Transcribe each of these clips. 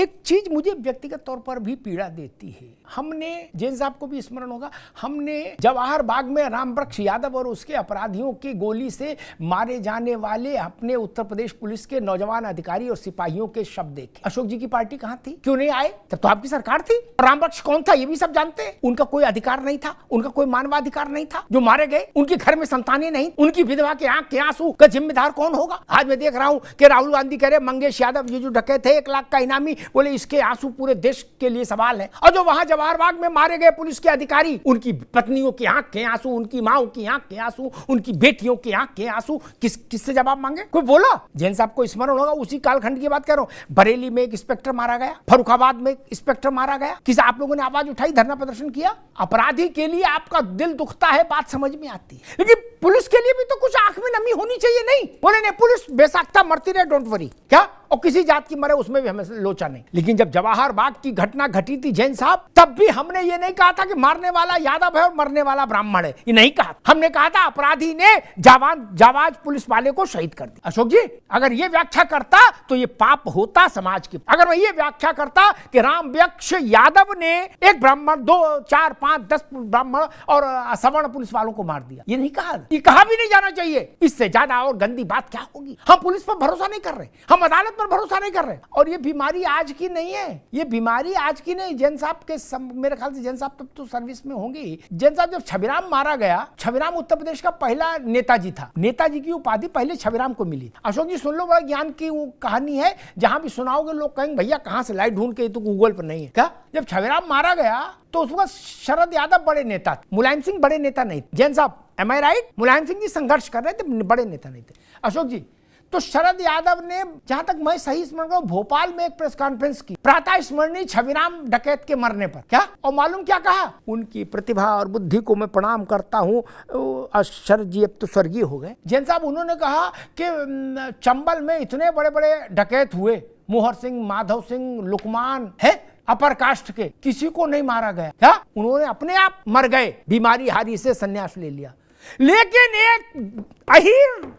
एक चीज मुझे व्यक्तिगत तौर पर भी पीड़ा देती है। हमने, जैन साहब को भी स्मरण होगा, हमने जवाहर बाग में रामवृक्ष यादव और उसके अपराधियों की गोली से मारे जाने वाले अपने उत्तर प्रदेश पुलिस के नौजवान अधिकारी और सिपाहियों के शब्द देखे। अशोक जी की पार्टी कहां थी? क्यों नहीं आए? तब तो आपकी सरकार थी। रामवृक्ष कौन था ये भी सब जानते हैं। उनका कोई अधिकार नहीं था, उनका कोई मानवाधिकार नहीं था। जो मारे गए उनके घर में संतानें नहीं, उनकी विधवा के आंख के आंसू का जिम्मेदार कौन होगा? आज मैं देख रहा हूं कि राहुल गांधी कह रहे मंगेश यादव ये जो डकैत थे 1 लाख का इनामी, बोले इसके आंसू पूरे देश के लिए सवाल है। और जो वहां जवाहर बाग में मारे गए पुलिस के अधिकारी, उनकी पत्नियों की आंख के आंसू, उनकी माओ की आंख के आंसू, उनकी बेटियों की आंख के आंसू, किससे जवाब मांगे? कोई बोला? जैन साहब को स्मरण होगा, उसी कालखंड की बात कर रहा हूं। बरेली में एक इंस्पेक्टर मारा गया, फर्रुखाबाद में एक इंस्पेक्टर मारा गया। किसी आप लोगों ने आवाज उठाई, धरना प्रदर्शन किया? अपराधी के लिए आपका दिल दुखता है, बात समझ में आती है, लेकिन पुलिस के लिए भी तो कुछ आंख में नमी होनी चाहिए। नहीं बोले नहीं, पुलिस बेसाख्ता मरती रहे, डोंट वरी, क्या? और किसी जात की मरे उसमें भी हमें लोचा नहीं। लेकिन जब जवाहर बाग की घटना घटी थी जैन साहब, तब भी हमने ये नहीं कहा था कि मारने वाला यादव है और मरने वाला ब्राह्मण है, ये नहीं कहा। हमने कहा था अपराधी ने जाबाज पुलिस वाले को शहीद कर दिया। अशोक जी, अगर ये व्याख्या करता तो ये पाप होता समाज की। अगर मैं ये व्याख्या करता कि रामवृक्ष यादव ने एक ब्राह्मण, 2, 4, 5, 10 ब्राह्मण और सवर्ण पुलिस वालों को मार दिया, ये नहीं कहा, ये कहा भी नहीं जाना चाहिए। इससे ज्यादा और गंदी बात क्या होगी? हम पुलिस पर भरोसा नहीं कर रहे, हम अदालत पर भरोसा नहीं कर रहे। और ये बीमारी आज की नहीं है, ये बीमारी आज की नहीं। जैन साहब के मेरे ख्याल से जैन साहब तब तो सर्विस में होंगे ही। जैन साहब जब छबीराम मारा गया, छबीराम उत्तर प्रदेश का पहला नेताजी था। नेताजी की उपाधि पहले छबीराम को मिली। अशोक जी सुन लो, बड़ा ज्ञान की वो कहानी है, जहां भी सुनाओगे लोग कहेंगे भैया कहां से लाई ढूंढ के, तो गूगल पर नहीं है क्या? जब छबीराम मारा गया तो उस वक्त शरद यादव बड़े नेता थे, मुलायम सिंह बड़े नेता नहीं थे। जैन साहब, एम आई राइट? मुलायम सिंह जी संघर्ष कर रहे थे, बड़े नेता नहीं थे। अशोक जी, तो शरद यादव ने, जहां तक मैं सही स्मरण करूं, भोपाल में एक प्रेस कॉन्फ्रेंस की, प्रातः स्मरणीय छबीराम डकैत के मरने पर। क्या? और मालूम क्या कहा? उनकी प्रतिभा और बुद्धि को मैं प्रणाम करता हूं, शरद जी अब तो स्वर्गीय हो गए। जैन साहब, उन्होंने कहा कि चंबल में इतने बड़े बड़े डकैत हुए, मोहर सिंह, माधव सिंह, लुकमान है, अपर कास्ट के, किसी को नहीं मारा गया। क्या? उन्होंने अपने आप मर गए, बीमारी हारी से संन्यास ले लिया। लेकिन एक अहीर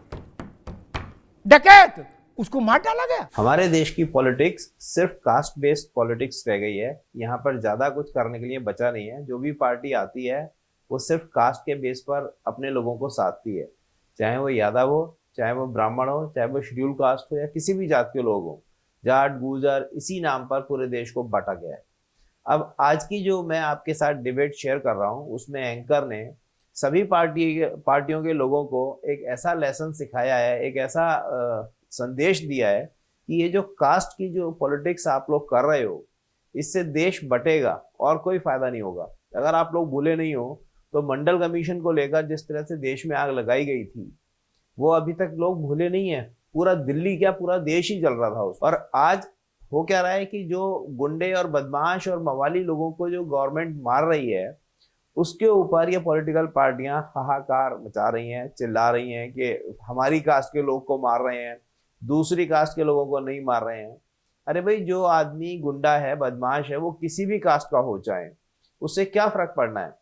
डकैत, उसको मार डाला गया। हमारे देश की पॉलिटिक्स सिर्फ कास्ट बेस्ड पॉलिटिक्स रह गई है। यहाँ पर ज्यादा कुछ करने के लिए बचा नहीं है। जो भी पार्टी आती है वो सिर्फ कास्ट के बेस पर अपने लोगों को साधती है, चाहे वो यादव हो, चाहे वो ब्राह्मण हो, चाहे वो शेड्यूल कास्ट हो, या किसी भी जात के लोग हो। जाट, गुर्जर, इसी नाम पर पूरे देश को बांटा गया है। अब आज की जो मैं आपके साथ डिबेट शेयर कर रहा हूँ, उसमें एंकर ने सभी पार्टियों के लोगों को एक ऐसा लेसन सिखाया है, एक ऐसा संदेश दिया है कि ये जो कास्ट की जो पॉलिटिक्स आप लोग कर रहे हो, इससे देश बटेगा और कोई फायदा नहीं होगा। अगर आप लोग भूले नहीं हो तो मंडल कमीशन को लेकर जिस तरह से देश में आग लगाई गई थी, वो अभी तक लोग भूले नहीं है। पूरा दिल्ली क्या, पूरा देश ही जल रहा था उस। और आज हो क्या रहा है कि जो गुंडे और बदमाश और मवाली लोगों को जो गवर्नमेंट मार रही है, उसके ऊपर ये पॉलिटिकल पार्टियां हाहाकार मचा रही हैं, चिल्ला रही हैं कि हमारी कास्ट के लोग को मार रहे हैं, दूसरी कास्ट के लोगों को नहीं मार रहे हैं। अरे भाई, जो आदमी गुंडा है, बदमाश है, वो किसी भी कास्ट का हो चाहे, उससे क्या फर्क पड़ना है।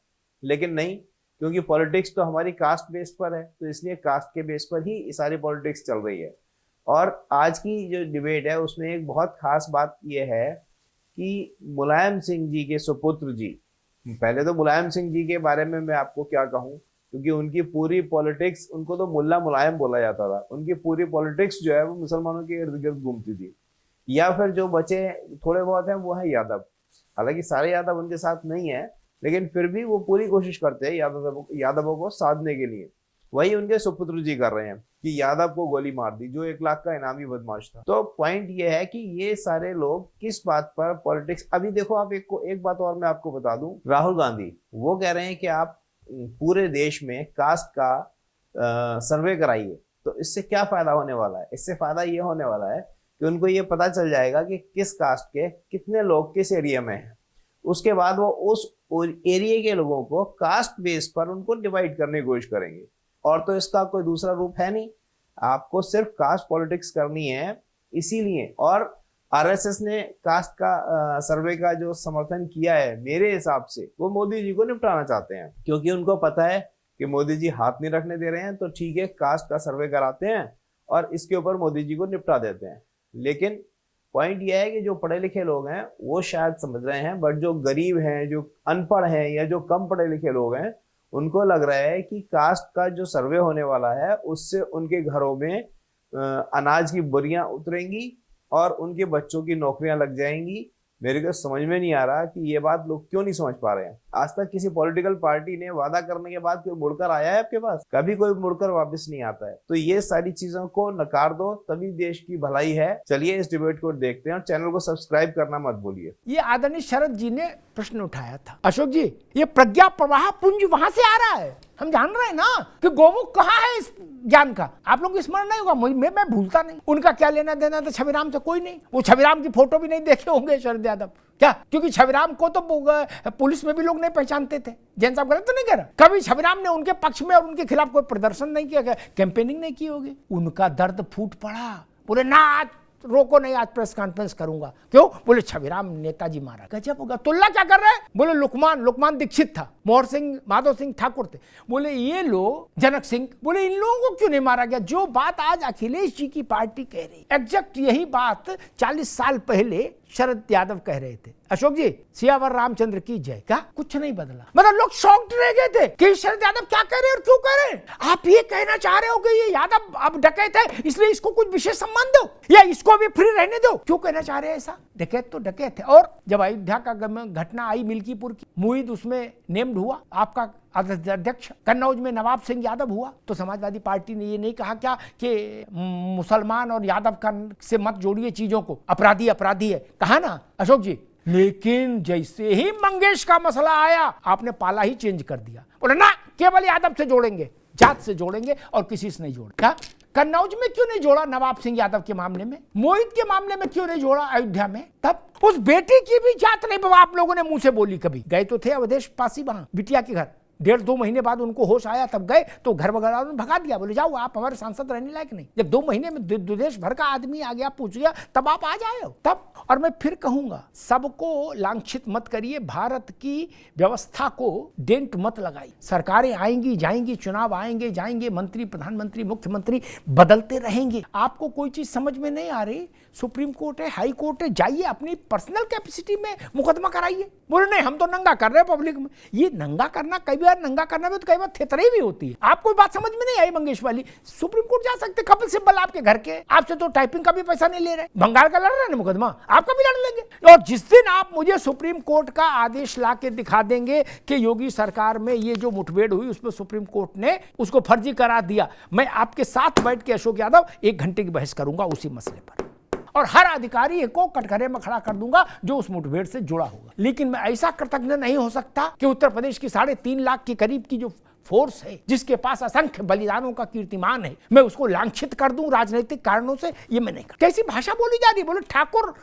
लेकिन नहीं, क्योंकि पॉलिटिक्स तो हमारी कास्ट बेस पर है, तो इसलिए कास्ट के बेस पर ही सारी पॉलिटिक्स चल रही है। और आज की जो डिबेट है उसमें एक बहुत खास बात यह है कि मुलायम सिंह जी के सुपुत्र जी, पहले तो मुलायम सिंह जी के बारे में मैं आपको क्या कहूं, क्योंकि उनकी पूरी पॉलिटिक्स, उनको तो मुल्ला मुलायम बोला जाता था, उनकी पूरी पॉलिटिक्स जो है वो मुसलमानों के इर्द गिर्द घूमती थी। या फिर जो बचे थोड़े बहुत हैं वो है यादव। हालांकि सारे यादव उनके साथ नहीं है, लेकिन फिर भी वो पूरी कोशिश करते हैं यादवों को साधने के लिए। वही उनके सुपुत्र जी कर रहे हैं कि यादव को गोली मार दी, जो 1 लाख का इनामी बदमाश था। तो पॉइंट ये है कि ये सारे लोग किस बात पर पॉलिटिक्स। अभी देखो, आप एक बात और मैं आपको बता दूं, राहुल गांधी वो कह रहे हैं कि आप पूरे देश में कास्ट का सर्वे कराइए। तो इससे क्या फायदा होने वाला है? इससे फायदा ये होने वाला है कि उनको ये पता चल जाएगा कि किस कास्ट के कितने लोग किस एरिया में हैं। उसके बाद वो उस एरिया के लोगों को कास्ट बेस पर उनको डिवाइड करने की कोशिश करेंगे। और तो इसका कोई दूसरा रूप है नहीं, आपको सिर्फ कास्ट पॉलिटिक्स करनी है। इसीलिए और आरएसएस ने कास्ट का सर्वे का जो समर्थन किया है, मेरे हिसाब से वो मोदी जी को निपटाना चाहते हैं, क्योंकि उनको पता है कि मोदी जी हाथ नहीं रखने दे रहे हैं। तो ठीक है, कास्ट का सर्वे कराते हैं और इसके ऊपर मोदी जी को निपटा देते हैं। लेकिन पॉइंट यह है कि जो पढ़े लिखे लोग हैं वो शायद समझ रहे हैं, बट जो गरीब हैं, जो अनपढ़ हैं या जो कम पढ़े लिखे लोग हैं, उनको लग रहा है कि कास्ट का जो सर्वे होने वाला है उससे उनके घरों में अनाज की बोरियां उतरेंगी और उनके बच्चों की नौकरियां लग जाएंगी। मेरे को समझ में नहीं आ रहा कि ये बात लोग क्यों नहीं समझ पा रहे हैं। आज तक किसी पॉलिटिकल पार्टी ने वादा करने के बाद कोई मुड़कर आया है आपके पास? कभी कोई मुड़कर वापस नहीं आता है। तो ये सारी चीजों को नकार दो, तभी देश की भलाई है। चलिए इस डिबेट को देखते हैं और चैनल को सब्सक्राइब करना मत भूलिए। ये आदरणीय शरद जी ने प्रश्न उठाया था। अशोक जी, ये प्रज्ञा प्रवाह पुंज वहां से आ रहा है। हम जान रहे हैं ना कि गोमुख कहाँ है इस ज्ञान का। आप लोगों को स्मरण नहीं होगा, मैं भूलता नहीं। उनका क्या लेना देना था छविराम से? कोई नहीं। वो छविराम की फोटो भी नहीं देखे होंगे शरद यादव, क्या? क्योंकि छविराम को तो पुलिस में भी लोग नहीं पहचानते थे। जैन साहब गलत तो नहीं कह रहा। कभी छविराम ने उनके पक्ष में और उनके खिलाफ कोई प्रदर्शन नहीं किया, कैंपेनिंग नहीं की होगी। उनका दर्द फूट पड़ा, बोले ना आज रोको नहीं, आज प्रेस कॉन्फ्रेंस करूंगा। क्यों? बोले छविराम नेताजी मारा। गजब होगा। तुलना क्या कर रहे हैं? बोले लुकमान दीक्षित था, मोहर सिंह माधव सिंह ठाकुर थे। बोले ये लोग जनक सिंह, बोले इन लोगों को क्यों नहीं मारा गया? जो बात आज अखिलेश जी की पार्टी कह रही, एग्जैक्ट यही बात 40 साल पहले शरद यादव कह रहे थे। अशोक जी, सियावर रामचंद्र की जय। क्या कुछ नहीं बदला? मतलब लोग शॉक्ड रह गए थे कि शरद यादव क्या कह रहे हैं और क्यों कह रहे हैं। आप ये कहना चाह रहे हो कि ये यादव अब डकैत है इसलिए इसको कुछ विशेष सम्मान दो या इसको भी फ्री रहने दो? क्यों कहना चाह रहे हैं ऐसा? डकैत तो डकैत है। और जब अयोध्या का घटना आई मिल्कीपुर की, मुईद उसमें नेम्ड हुआ, आपका अध्यक्ष कन्नौज में नवाब सिंह यादव हुआ, तो समाजवादी पार्टी ने ये नहीं कहा क्या कि मुसलमान और यादव का से मत जोड़िए चीजों को, अपराधी अपराधी है, कहा ना अशोक जी। लेकिन जैसे ही मंगेश का मसला आया, आपने पाला ही चेंज कर दिया। बोले ना केवल यादव से जोड़ेंगे, जात से जोड़ेंगे और किसी से नहीं जोड़ेंगे। क्या कन्नौज में क्यों नहीं जोड़ा? नवाब सिंह यादव के मामले में, मोहित के मामले में क्यों नहीं जोड़ा? अयोध्या में तब उस बेटी की भी जात नहीं आप लोगों ने मुंह से बोली कभी। गए तो थे अवधेश पासी वहां बिटिया के घर, 1.5-2 महीने बाद उनको होश आया, तब गए तो घर वगैरह भगा दिया। बोले जाओ आप हमारे सांसद रहने लायक नहीं। जब 2 महीने में देश भर का आदमी आ गया, पूछ गया, तब आप आ जाए हो तब। और मैं फिर कहूंगा, सबको लांछित मत करिए, भारत की व्यवस्था को डेंट मत लगाइए। सरकारें आएंगी जाएंगी, चुनाव आएंगे जाएंगे, मंत्री प्रधानमंत्री मुख्यमंत्री बदलते रहेंगे। आपको कोई चीज समझ में नहीं आ रही, सुप्रीम कोर्ट है, हाई कोर्ट है, जाइए अपनी पर्सनल कैपेसिटी में मुकदमा कराइए। बोले नहीं हम तो नंगा कर रहे हैं पब्लिक में। ये नंगा करना, कई बार नंगा करना में तो कई बार थेतराई भी होती है। आपको बात समझ में नहीं आई मंगेश वाली? सुप्रीम कोर्ट जा सकते, कपिल सिब्बल आपके घर के, आपसे तो टाइपिंग का भी पैसा नहीं ले रहे। बंगाल का लड़ रहे हैं मुकदमा, आपका भी लड़ लेंगे। और जिस दिन आप मुझे सुप्रीम कोर्ट का आदेश ला के दिखा देंगे कि योगी सरकार में ये जो मुठभेड़ हुई उसमें सुप्रीम कोर्ट ने उसको फर्जी करार दिया, मैं आपके साथ बैठ के अशोक यादव 1 घंटे की बहस करूंगा उसी मसले पर, और हर अधिकारी को कटघरे में खड़ा कर दूंगा जो उस मुठभेड़ से जुड़ा होगा। लेकिन मैं ऐसा कृतज्ञ नहीं हो सकता कि उत्तर प्रदेश की 3.5 लाख के करीब की जो फोर्स है, जिसके पास असंख्य बलिदानों का कीर्तिमान है, मैं उसको लांछित कर दूं राजनीतिक कारणों से। ये मैं नहीं कर। कैसी भाषा बोली जा रही? बोले ठाकुर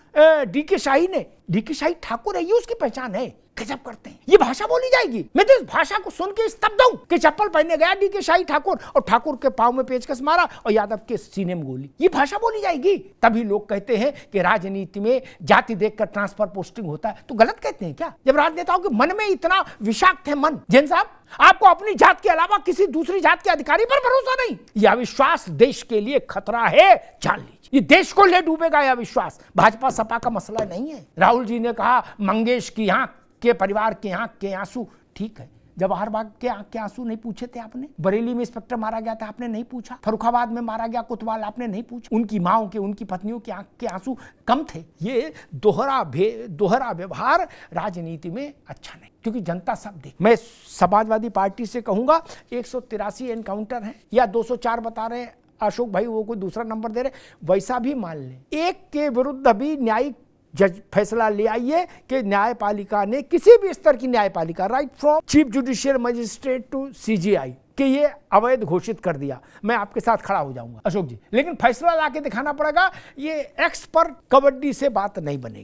डीके शाही ने, डीके शाही ठाकुर है, ये उसकी पहचान है। गजब करते हैं, ये भाषा बोली जाएगी। मैं तो इस भाषा को सुन के स्तब्ध हूं कि चप्पल पहनने गया डीके शाही ठाकुर और ठाकुर के पांव में पेचकस मारा और यादव के सीने में गोली। ये भाषा बोली जाएगी? तभी लोग कहते हैं कि राजनीति में जाति देखकर ट्रांसफर पोस्टिंग होता है। तो गलत कहते हैं क्या? जब राजनेताओं के मन में इतना विषाक्त है मन। जैन साहब, आपको अपनी जात के अलावा किसी दूसरी जात के अधिकारी पर भरोसा नहीं। यह अविश्वास देश के लिए खतरा है, जान लीजिए। ये देश को ले डूबेगा यह अविश्वास। भाजपा सपा का मसला नहीं है। राहुल जी ने कहा मंगेश की आंख के परिवार के आंख के आंसू, ठीक है। जवाहर बाग के आंख के आंसू नहीं पूछे थे आपने? बरेली में इंस्पेक्टर मारा गया था, आपने नहीं पूछा? फर्रुखाबाद में मारा गया कोतवाल, आपने नहीं पूछा? उनकी माओ के, उनकी पत्नियों के आंख के आंसू कम थे? ये दोहरा व्यवहार राजनीति में अच्छा नहीं, क्योंकि जनता सब देख। मैं समाजवादी पार्टी से कहूंगा 183 एनकाउंटर है या 204 बता रहे अशोक भाई, वो कोई दूसरा नंबर दे रहे, वैसा भी मान लें, एक के विरुद्ध भी न्यायिक जज फैसला ले आइए कि न्यायपालिका ने, किसी भी स्तर की न्यायपालिका, right from chief judicial magistrate to CJI, कि ये अवैध घोषित कर दिया, मैं आपके साथ खड़ा हो जाऊंगा अशोक जी। लेकिन फैसला लाके दिखाना पड़ेगा। ये एक्स पर कबड्डी से बात नहीं बनेगी।